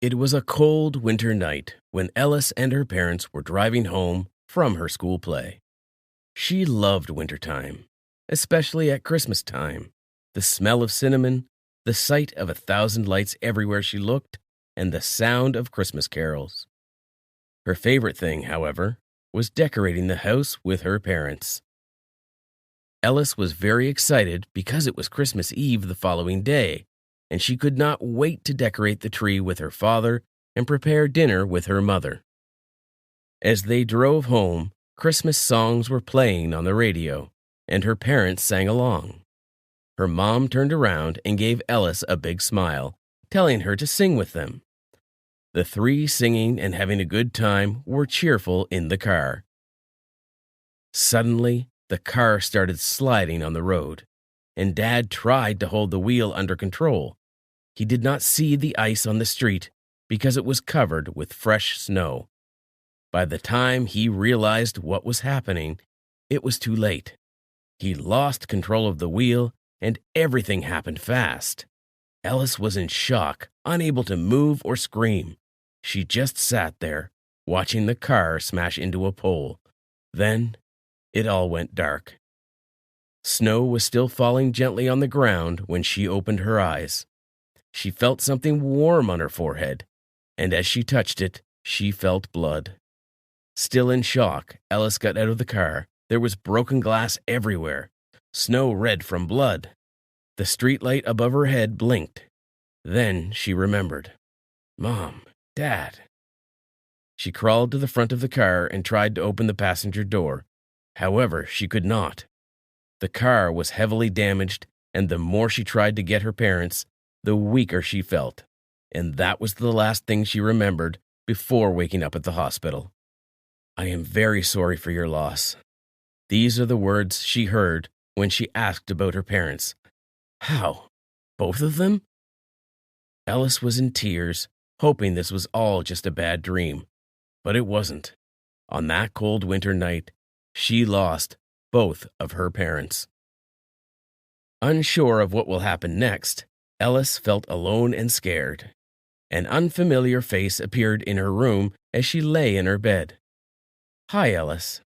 It was a cold winter night when Ellis and her parents were driving home from her school play. She loved wintertime, especially at Christmas time. The smell of cinnamon, the sight of 1,000 lights everywhere she looked, and the sound of Christmas carols. Her favorite thing, however, was decorating the house with her parents. Ellis was very excited because it was Christmas Eve the following day, and she could not wait to decorate the tree with her father and prepare dinner with her mother. As they drove home, Christmas songs were playing on the radio, and her parents sang along. Her mom turned around and gave Ellis a big smile, telling her to sing with them. The three, singing and having a good time, were cheerful in the car. Suddenly, the car started sliding on the road, and Dad tried to hold the wheel under control. He did not see the ice on the street because it was covered with fresh snow. By the time he realized what was happening, it was too late. He lost control of the wheel, and everything happened fast. Ellis was in shock, unable to move or scream. She just sat there, watching the car smash into a pole. Then, it all went dark. Snow was still falling gently on the ground when she opened her eyes. She felt something warm on her forehead, and as she touched it, she felt blood. Still in shock, Ellis got out of the car. There was broken glass everywhere, snow red from blood. The streetlight above her head blinked. Then she remembered. Mom, Dad. She crawled to the front of the car and tried to open the passenger door. However, she could not. The car was heavily damaged, and the more she tried to get her parents, the weaker she felt. And that was the last thing she remembered before waking up at the hospital. I am very sorry for your loss. These are the words she heard when she asked about her parents. How? Both of them? Ellis was in tears, hoping this was all just a bad dream. But it wasn't. On that cold winter night, she lost both of her parents. Unsure of what will happen next, Ellis felt alone and scared. An unfamiliar face appeared in her room as she lay in her bed. Hi, Ellis.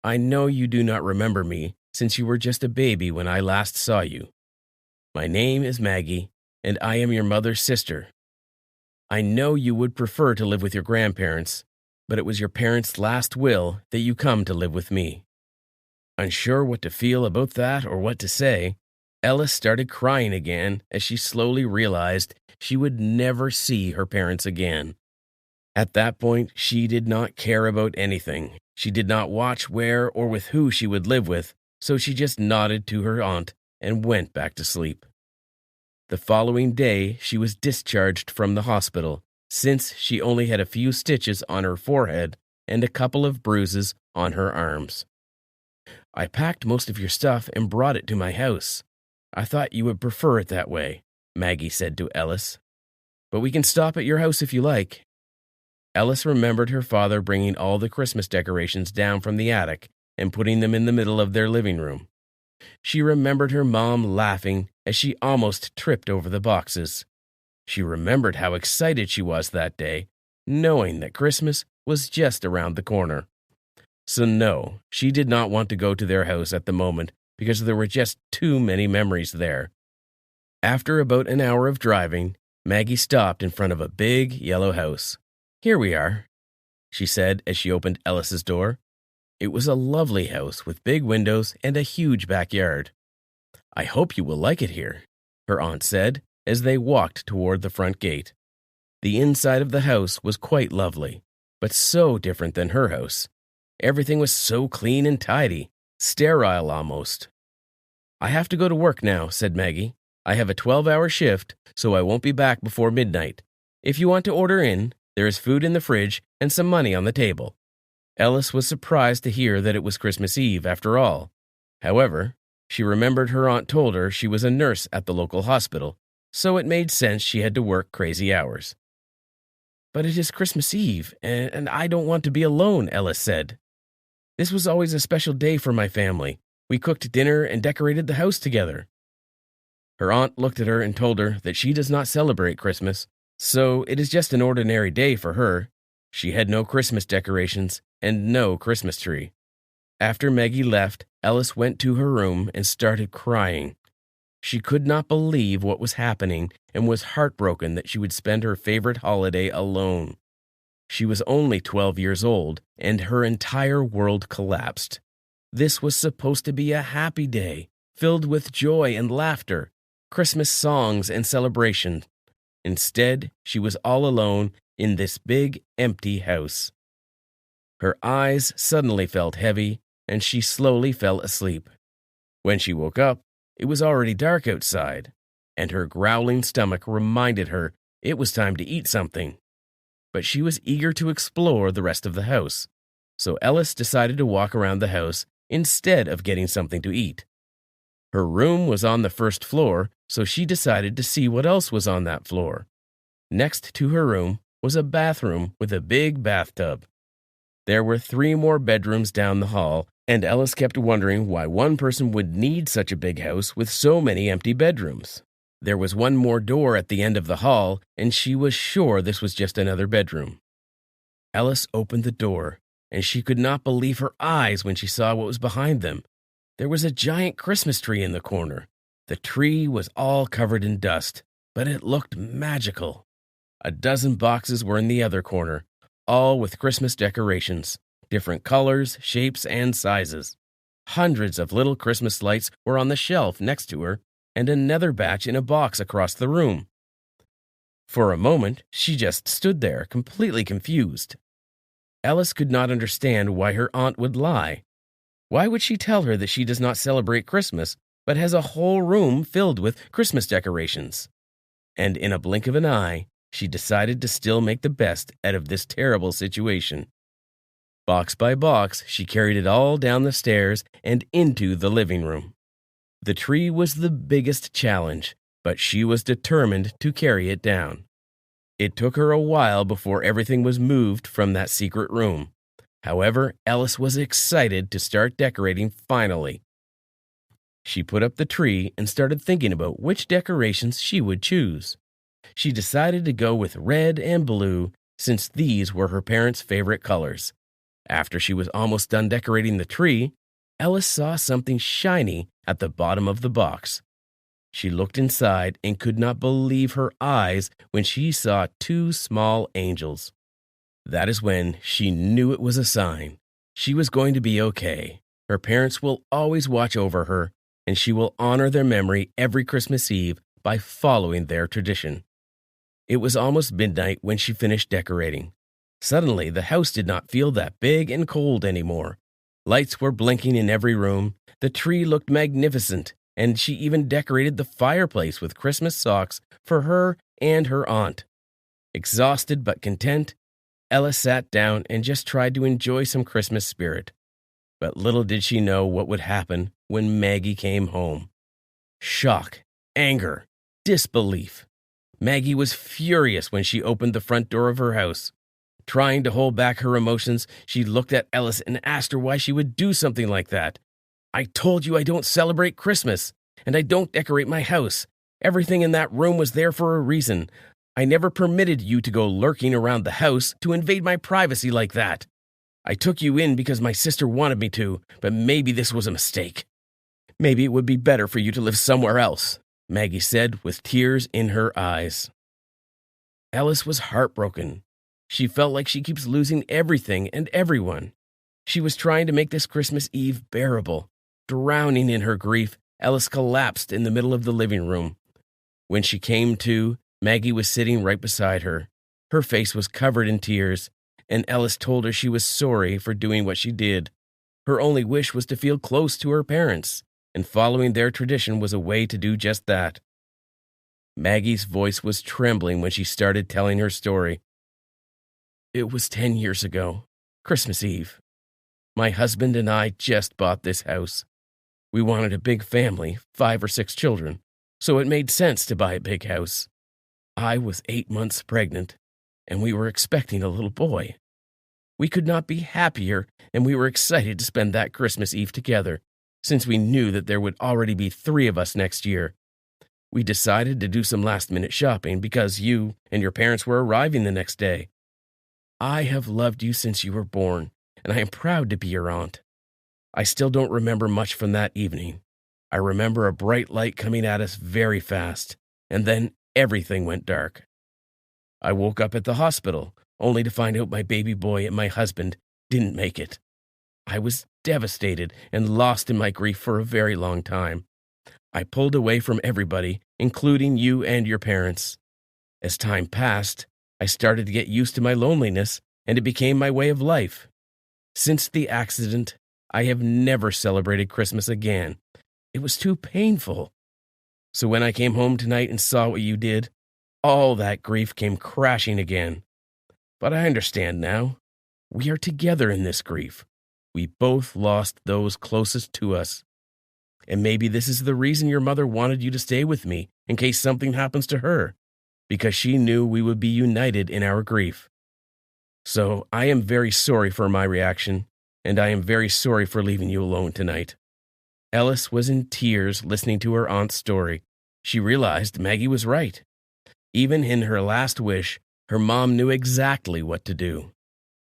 I know you do not remember me since you were just a baby when I last saw you. My name is Maggie, and I am your mother's sister. I know you would prefer to live with your grandparents, but it was your parents' last will that you come to live with me. Unsure what to feel about that or what to say, Ellis started crying again as she slowly realized she would never see her parents again. At that point, she did not care about anything. She did not watch where or with who she would live with, so she just nodded to her aunt and went back to sleep. The following day, she was discharged from the hospital, since she only had a few stitches on her forehead and a couple of bruises on her arms. I packed most of your stuff and brought it to my house. I thought you would prefer it that way, Maggie said to Ellis. But we can stop at your house if you like. Ellis remembered her father bringing all the Christmas decorations down from the attic and putting them in the middle of their living room. She remembered her mom laughing as she almost tripped over the boxes. She remembered how excited she was that day, knowing that Christmas was just around the corner. So no, she did not want to go to their house at the moment because there were just too many memories there. After about an hour of driving, Maggie stopped in front of a big yellow house. Here we are, she said as she opened Ellis's door. It was a lovely house with big windows and a huge backyard. I hope you will like it here, her aunt said as they walked toward the front gate. The inside of the house was quite lovely, but so different than her house. Everything was so clean and tidy, sterile almost. I have to go to work now, said Maggie. I have a 12-hour shift, so I won't be back before midnight. If you want to order in, there is food in the fridge and some money on the table. Ellis was surprised to hear that it was Christmas Eve after all. However, she remembered her aunt told her she was a nurse at the local hospital, so it made sense she had to work crazy hours. But it is Christmas Eve, and I don't want to be alone, Ellis said. This was always a special day for my family. We cooked dinner and decorated the house together. Her aunt looked at her and told her that she does not celebrate Christmas, So it is just an ordinary day for her. She had no Christmas decorations and no Christmas tree. After Maggie left, Ellis went to her room and started crying. She could not believe what was happening and was heartbroken that she would spend her favorite holiday alone. She was only 12 years old, and her entire world collapsed. This was supposed to be a happy day, filled with joy and laughter, Christmas songs and celebration. Instead, she was all alone in this big, empty house. Her eyes suddenly felt heavy, and she slowly fell asleep. When she woke up, it was already dark outside, and her growling stomach reminded her it was time to eat something. But she was eager to explore the rest of the house, so Ellis decided to walk around the house instead of getting something to eat. Her room was on the first floor, so she decided to see what else was on that floor. Next to her room was a bathroom with a big bathtub. There were 3 more bedrooms down the hall, and Ellis kept wondering why one person would need such a big house with so many empty bedrooms. There was 1 more door at the end of the hall, and she was sure this was just another bedroom. Ellis opened the door, and she could not believe her eyes when she saw what was behind them. There was a giant Christmas tree in the corner. The tree was all covered in dust, but it looked magical. A dozen boxes were in the other corner, all with Christmas decorations, different colors, shapes, and sizes. Hundreds of little Christmas lights were on the shelf next to her, and another batch in a box across the room. For a moment, she just stood there, completely confused. Ellis could not understand why her aunt would lie. Why would she tell her that she does not celebrate Christmas, but has a whole room filled with Christmas decorations? And in a blink of an eye, she decided to still make the best out of this terrible situation. Box by box, she carried it all down the stairs and into the living room. The tree was the biggest challenge, but she was determined to carry it down. It took her a while before everything was moved from that secret room. However, Ellis was excited to start decorating finally. She put up the tree and started thinking about which decorations she would choose. She decided to go with red and blue since these were her parents' favorite colors. After she was almost done decorating the tree, Ellis saw something shiny at the bottom of the box. She looked inside and could not believe her eyes when she saw 2 small angels. That is when she knew it was a sign. She was going to be okay. Her parents will always watch over her, and she will honor their memory every Christmas Eve by following their tradition. It was almost midnight when she finished decorating. Suddenly, the house did not feel that big and cold anymore. Lights were blinking in every room, the tree looked magnificent, and she even decorated the fireplace with Christmas socks for her and her aunt. Exhausted but content, Ella sat down and just tried to enjoy some Christmas spirit. But little did she know what would happen when Maggie came home. Shock, anger, disbelief. Maggie was furious when she opened the front door of her house. Trying to hold back her emotions, she looked at Ellis and asked her why she would do something like that. "I told you I don't celebrate Christmas, and I don't decorate my house. Everything in that room was there for a reason. I never permitted you to go lurking around the house to invade my privacy like that. I took you in because my sister wanted me to, but maybe this was a mistake. Maybe it would be better for you to live somewhere else," Maggie said with tears in her eyes. Ellis was heartbroken. She felt like she keeps losing everything and everyone. She was trying to make this Christmas Eve bearable. Drowning in her grief, Ellis collapsed in the middle of the living room. When she came to, Maggie was sitting right beside her. Her face was covered in tears, and Ellis told her she was sorry for doing what she did. Her only wish was to feel close to her parents, and following their tradition was a way to do just that. Maggie's voice was trembling when she started telling her story. "It was 10 years ago, Christmas Eve. My husband and I just bought this house. We wanted a big family, 5 or 6 children, so it made sense to buy a big house. I was 8 months pregnant, and we were expecting a little boy. We could not be happier, and we were excited to spend that Christmas Eve together, since we knew that there would already be 3 of us next year. We decided to do some last-minute shopping because you and your parents were arriving the next day. I have loved you since you were born, and I am proud to be your aunt. I still don't remember much from that evening. I remember a bright light coming at us very fast, and then everything went dark. I woke up at the hospital, only to find out my baby boy and my husband didn't make it. I was devastated and lost in my grief for a very long time. I pulled away from everybody, including you and your parents. As time passed, I started to get used to my loneliness, and it became my way of life. Since the accident, I have never celebrated Christmas again. It was too painful. So when I came home tonight and saw what you did, all that grief came crashing again. But I understand now. We are together in this grief. We both lost those closest to us. And maybe this is the reason your mother wanted you to stay with me in case something happens to her, because she knew we would be united in our grief. So I am very sorry for my reaction, and I am very sorry for leaving you alone tonight. Ellis was in tears listening to her aunt's story. She realized Maggie was right. Even in her last wish, her mom knew exactly what to do.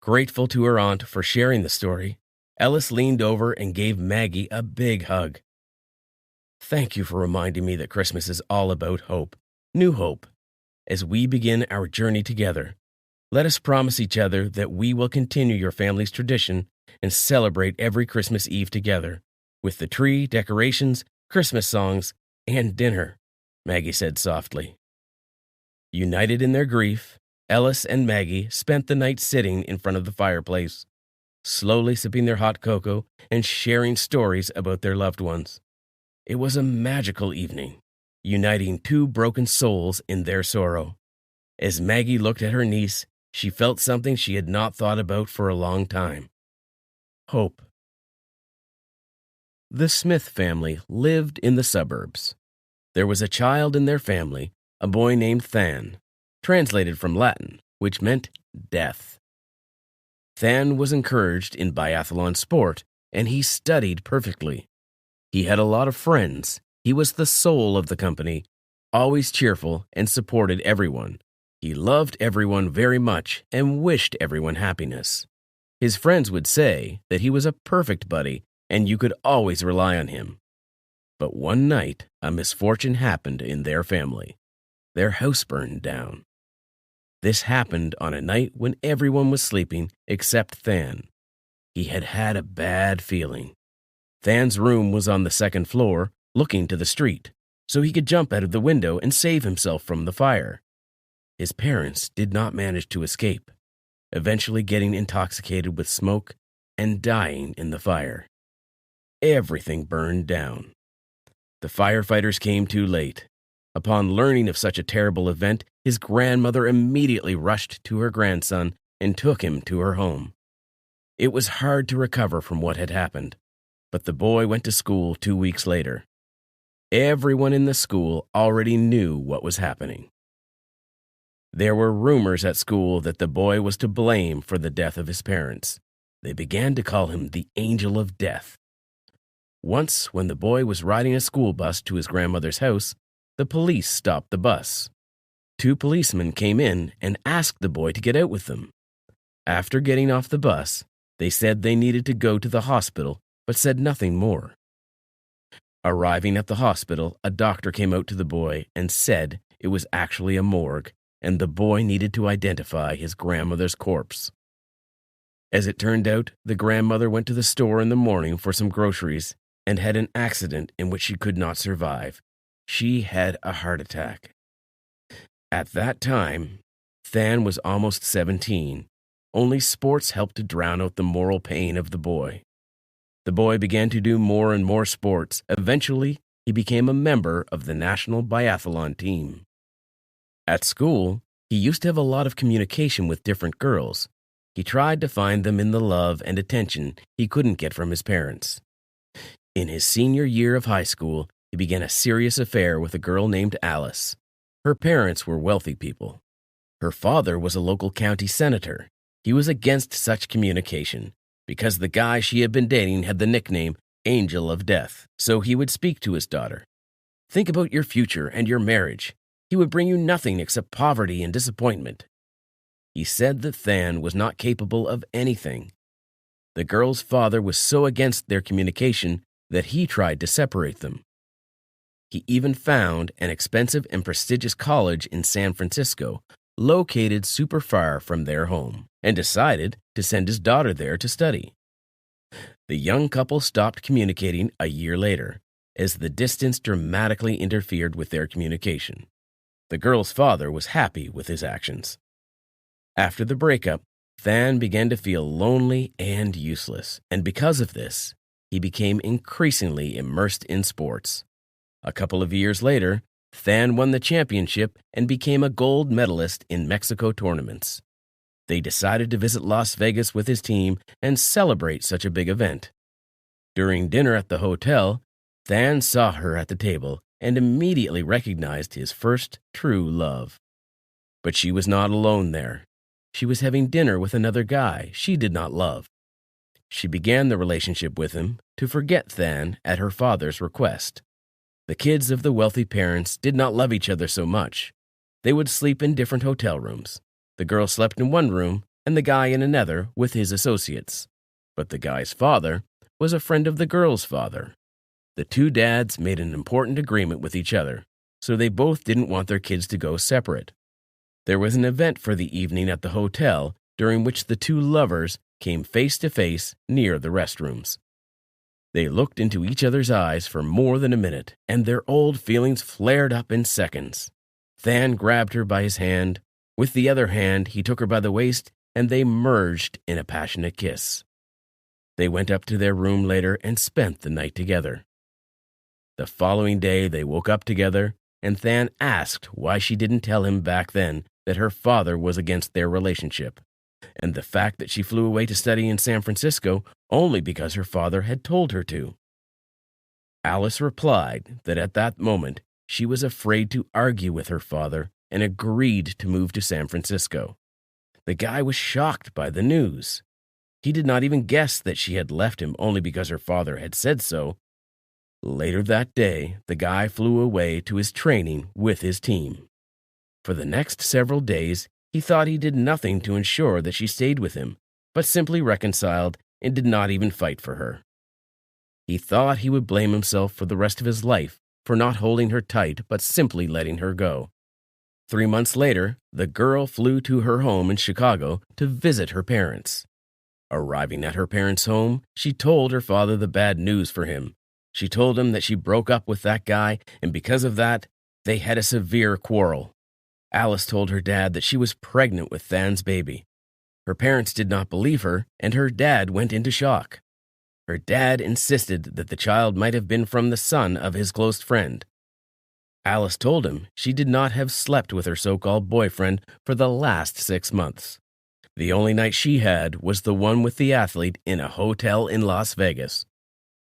Grateful to her aunt for sharing the story, Ellis leaned over and gave Maggie a big hug. Thank you for reminding me that Christmas is all about hope, new hope. As we begin our journey together, let us promise each other that we will continue your family's tradition and celebrate every Christmas Eve together, with the tree, decorations, Christmas songs, and dinner, Maggie said softly. United in their grief, Ellis and Maggie spent the night sitting in front of the fireplace, slowly sipping their hot cocoa and sharing stories about their loved ones. It was a magical evening, uniting two broken souls in their sorrow. As Maggie looked at her niece, she felt something she had not thought about for a long time. Hope. The Smith family lived in the suburbs. There was a child in their family, a boy named Than, translated from Latin, which meant death. Than was encouraged in biathlon sport, and he studied perfectly. He had a lot of friends. He was the soul of the company, always cheerful and supported everyone. He loved everyone very much and wished everyone happiness. His friends would say that he was a perfect buddy and you could always rely on him. But one night, a misfortune happened in their family. Their house burned down. This happened on a night when everyone was sleeping except Than. He had had a bad feeling. Than's room was on the second floor, looking to the street, so he could jump out of the window and save himself from the fire. His parents did not manage to escape, eventually getting intoxicated with smoke and dying in the fire. Everything burned down. The firefighters came too late. Upon learning of such a terrible event, his grandmother immediately rushed to her grandson and took him to her home. It was hard to recover from what had happened, but the boy went to school 2 weeks later. Everyone in the school already knew what was happening. There were rumors at school that the boy was to blame for the death of his parents. They began to call him the Angel of Death. Once, when the boy was riding a school bus to his grandmother's house, the police stopped the bus. 2 policemen came in and asked the boy to get out with them. After getting off the bus, they said they needed to go to the hospital, but said nothing more. Arriving at the hospital, a doctor came out to the boy and said it was actually a morgue, and the boy needed to identify his grandmother's corpse. As it turned out, the grandmother went to the store in the morning for some groceries and had an accident in which she could not survive. She had a heart attack. At that time, Than was almost 17. Only sports helped to drown out the moral pain of the boy. The boy began to do more and more sports. Eventually, he became a member of the national biathlon team. At school, he used to have a lot of communication with different girls. He tried to find them in the love and attention he couldn't get from his parents. In his senior year of high school, he began a serious affair with a girl named Alice. Her parents were wealthy people. Her father was a local county senator. He was against such communication because the guy she had been dating had the nickname Angel of Death, so he would speak to his daughter. Think about your future and your marriage. He would bring you nothing except poverty and disappointment. He said that Than was not capable of anything. The girl's father was so against their communication that he tried to separate them. He even found an expensive and prestigious college in San Francisco, located super far from their home, and decided to send his daughter there to study. The young couple stopped communicating a year later, as the distance dramatically interfered with their communication. The girl's father was happy with his actions. After the breakup, Than began to feel lonely and useless, and because of this, he became increasingly immersed in sports. A couple of years later, Than won the championship and became a gold medalist in Mexico tournaments. They decided to visit Las Vegas with his team and celebrate such a big event. During dinner at the hotel, Than saw her at the table and immediately recognized his first true love. But she was not alone there. She was having dinner with another guy she did not love. She began the relationship with him to forget Than at her father's request. The kids of the wealthy parents did not love each other so much. They would sleep in different hotel rooms. The girl slept in one room and the guy in another with his associates. But the guy's father was a friend of the girl's father. The two dads made an important agreement with each other, so they both didn't want their kids to go separate. There was an event for the evening at the hotel during which the two lovers came face to face near the restrooms. They looked into each other's eyes for more than a minute, and their old feelings flared up in seconds. Than grabbed her by his hand. With the other hand, he took her by the waist, and they merged in a passionate kiss. They went up to their room later and spent the night together. The following day, they woke up together, and Than asked why she didn't tell him back then that her father was against their relationship, and the fact that she flew away to study in San Francisco only because her father had told her to. Alice replied that at that moment she was afraid to argue with her father and agreed to move to San Francisco. The guy was shocked by the news. He did not even guess that she had left him only because her father had said so. Later that day, the guy flew away to his training with his team. For the next several days, he thought he did nothing to ensure that she stayed with him, but simply reconciled and did not even fight for her. He thought he would blame himself for the rest of his life for not holding her tight but simply letting her go. 3 months later, the girl flew to her home in Chicago to visit her parents. Arriving at her parents' home, she told her father the bad news for him. She told him that she broke up with that guy, and because of that, they had a severe quarrel. Alice told her dad that she was pregnant with Than's baby. Her parents did not believe her, and her dad went into shock. Her dad insisted that the child might have been from the son of his close friend. Alice told him she did not have slept with her so-called boyfriend for the last 6 months. The only night she had was the one with the athlete in a hotel in Las Vegas.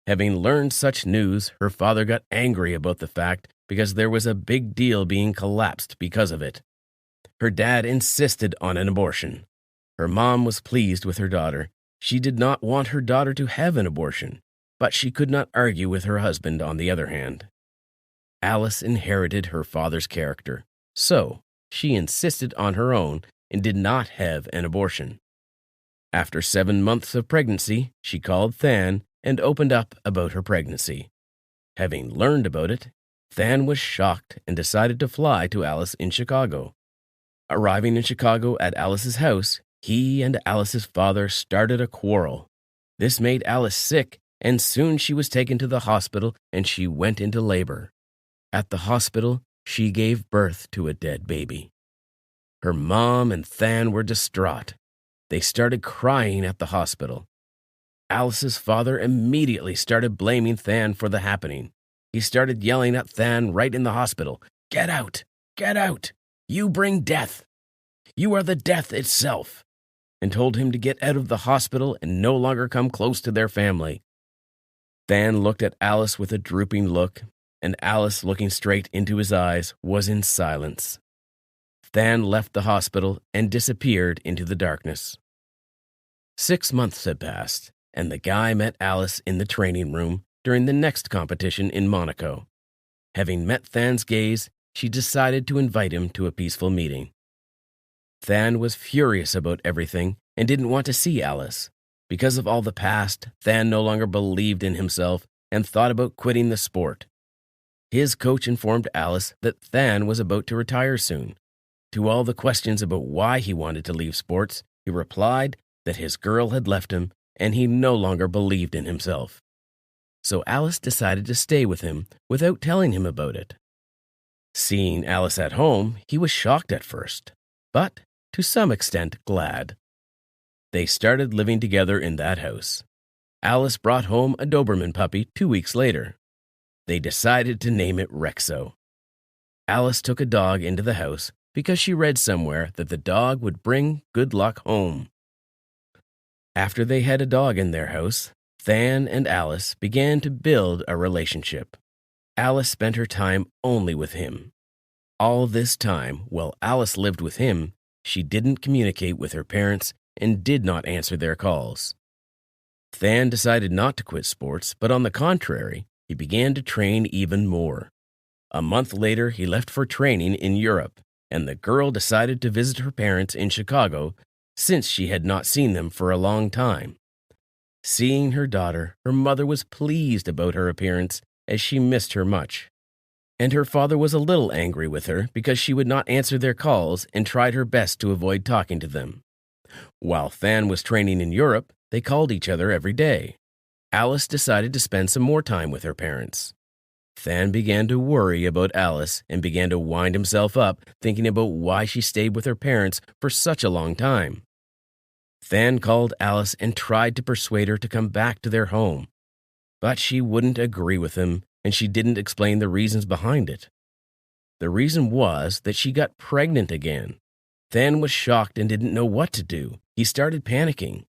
Having learned such news, her father got angry about the fact because there was a big deal being collapsed because of it. Her dad insisted on an abortion. Her mom was pleased with her daughter. She did not want her daughter to have an abortion, but she could not argue with her husband on the other hand. Alice inherited her father's character, so she insisted on her own and did not have an abortion. After 7 months of pregnancy, she called Than and opened up about her pregnancy. Having learned about it, Than was shocked and decided to fly to Alice in Chicago. Arriving in Chicago at Alice's house, he and Alice's father started a quarrel. This made Alice sick, and soon she was taken to the hospital and she went into labor. At the hospital, she gave birth to a dead baby. Her mom and Than were distraught. They started crying at the hospital. Alice's father immediately started blaming Than for the happening. He started yelling at Than right in the hospital, "Get out! Get out! You bring death! You are the death itself!" and told him to get out of the hospital and no longer come close to their family. Than looked at Alice with a drooping look, and Alice, looking straight into his eyes, was in silence. Than left the hospital and disappeared into the darkness. 6 months had passed, and the guy met Alice in the training room during the next competition in Monaco. Having met Than's gaze, she decided to invite him to a peaceful meeting. Than was furious about everything and didn't want to see Alice. Because of all the past, Than no longer believed in himself and thought about quitting the sport. His coach informed Alice that Than was about to retire soon. To all the questions about why he wanted to leave sports, he replied that his girl had left him and he no longer believed in himself. So Alice decided to stay with him without telling him about it. Seeing Alice at home, he was shocked at first, but to some extent glad. They started living together in that house. Alice brought home a Doberman puppy 2 weeks later. They decided to name it Rexo. Alice took a dog into the house because she read somewhere that the dog would bring good luck home. After they had a dog in their house, Than and Alice began to build a relationship. Alice spent her time only with him. All this time, while Alice lived with him, she didn't communicate with her parents and did not answer their calls. Than decided not to quit sports, but on the contrary, he began to train even more. A month later, he left for training in Europe, and the girl decided to visit her parents in Chicago since she had not seen them for a long time. Seeing her daughter, her mother was pleased about her appearance as she missed her much. And her father was a little angry with her because she would not answer their calls and tried her best to avoid talking to them. While Than was training in Europe, they called each other every day. Alice decided to spend some more time with her parents. Than began to worry about Alice and began to wind himself up, thinking about why she stayed with her parents for such a long time. Than called Alice and tried to persuade her to come back to their home, but she wouldn't agree with him, and she didn't explain the reasons behind it. The reason was that she got pregnant again. Than was shocked and didn't know what to do. He started panicking.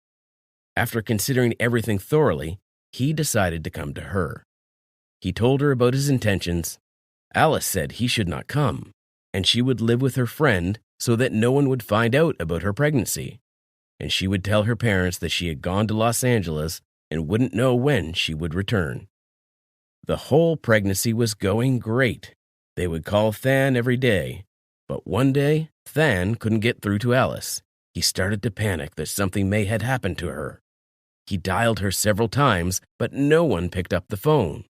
After considering everything thoroughly, he decided to come to her. He told her about his intentions. Alice said he should not come, and she would live with her friend so that no one would find out about her pregnancy. And she would tell her parents that she had gone to Los Angeles and wouldn't know when she would return. The whole pregnancy was going great. They would call Than every day, but one day, Than couldn't get through to Alice. He started to panic that something may had happened to her. He dialed her several times, but no one picked up the phone.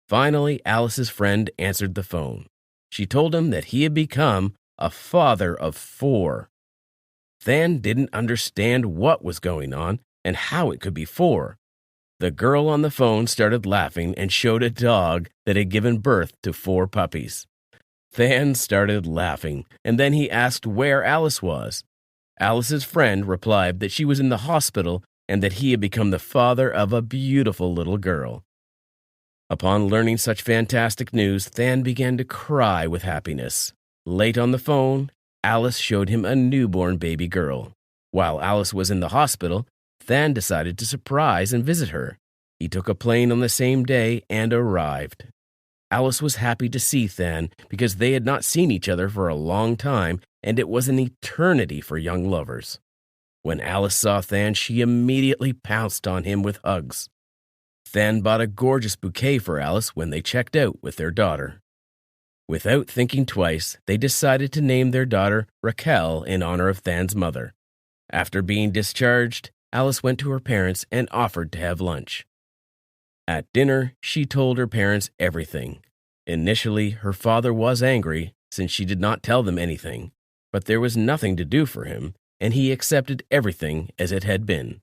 Finally, Alice's friend answered the phone. She told him that he had become a father of 4. Than didn't understand what was going on and how it could be 4. The girl on the phone started laughing and showed a dog that had given birth to 4 puppies. Than started laughing, and then he asked where Alice was. Alice's friend replied that she was in the hospital and that he had become the father of a beautiful little girl. Upon learning such fantastic news, Than began to cry with happiness. Late on the phone, Alice showed him a newborn baby girl. While Alice was in the hospital, Than decided to surprise and visit her. He took a plane on the same day and arrived. Alice was happy to see Than because they had not seen each other for a long time, and it was an eternity for young lovers. When Alice saw Than, she immediately pounced on him with hugs. Than bought a gorgeous bouquet for Alice when they checked out with their daughter. Without thinking twice, they decided to name their daughter Raquel in honor of Than's mother. After being discharged, Alice went to her parents and offered to have lunch. At dinner, she told her parents everything. Initially, her father was angry since she did not tell them anything, but there was nothing to do for him, and he accepted everything as it had been.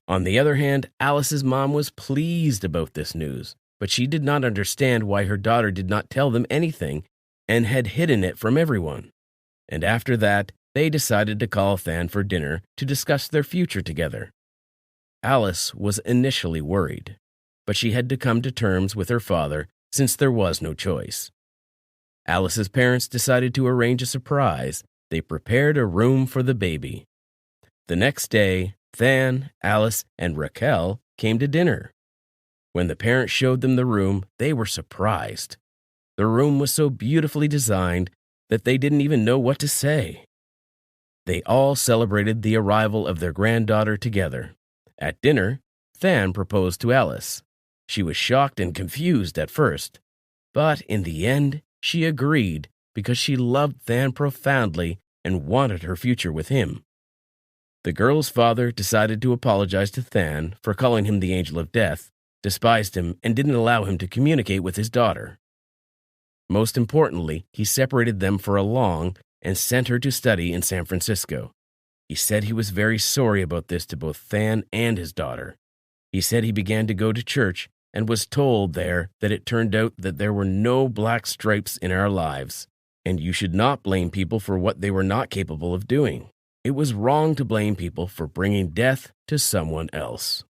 On the other hand, Alice's mom was pleased about this news, but she did not understand why her daughter did not tell them anything and had hidden it from everyone. And after that, they decided to call Than for dinner to discuss their future together. Alice was initially worried, but she had to come to terms with her father since there was no choice. Alice's parents decided to arrange a surprise. They prepared a room for the baby. The next day, Than, Alice, and Raquel came to dinner. When the parents showed them the room, they were surprised. The room was so beautifully designed that they didn't even know what to say. They all celebrated the arrival of their granddaughter together. At dinner, Than proposed to Alice. She was shocked and confused at first, But in the end, she agreed because she loved Than profoundly and wanted her future with him. The girl's father decided to apologize to Than for calling him the Angel of Death, despised him, and didn't allow him to communicate with his daughter. Most importantly, he separated them for a long and sent her to study in San Francisco. He said he was very sorry about this to both Than and his daughter. He said he began to go to church and was told there that it turned out that there were no black stripes in our lives, and you should not blame people for what they were not capable of doing. It was wrong to blame people for bringing death to someone else.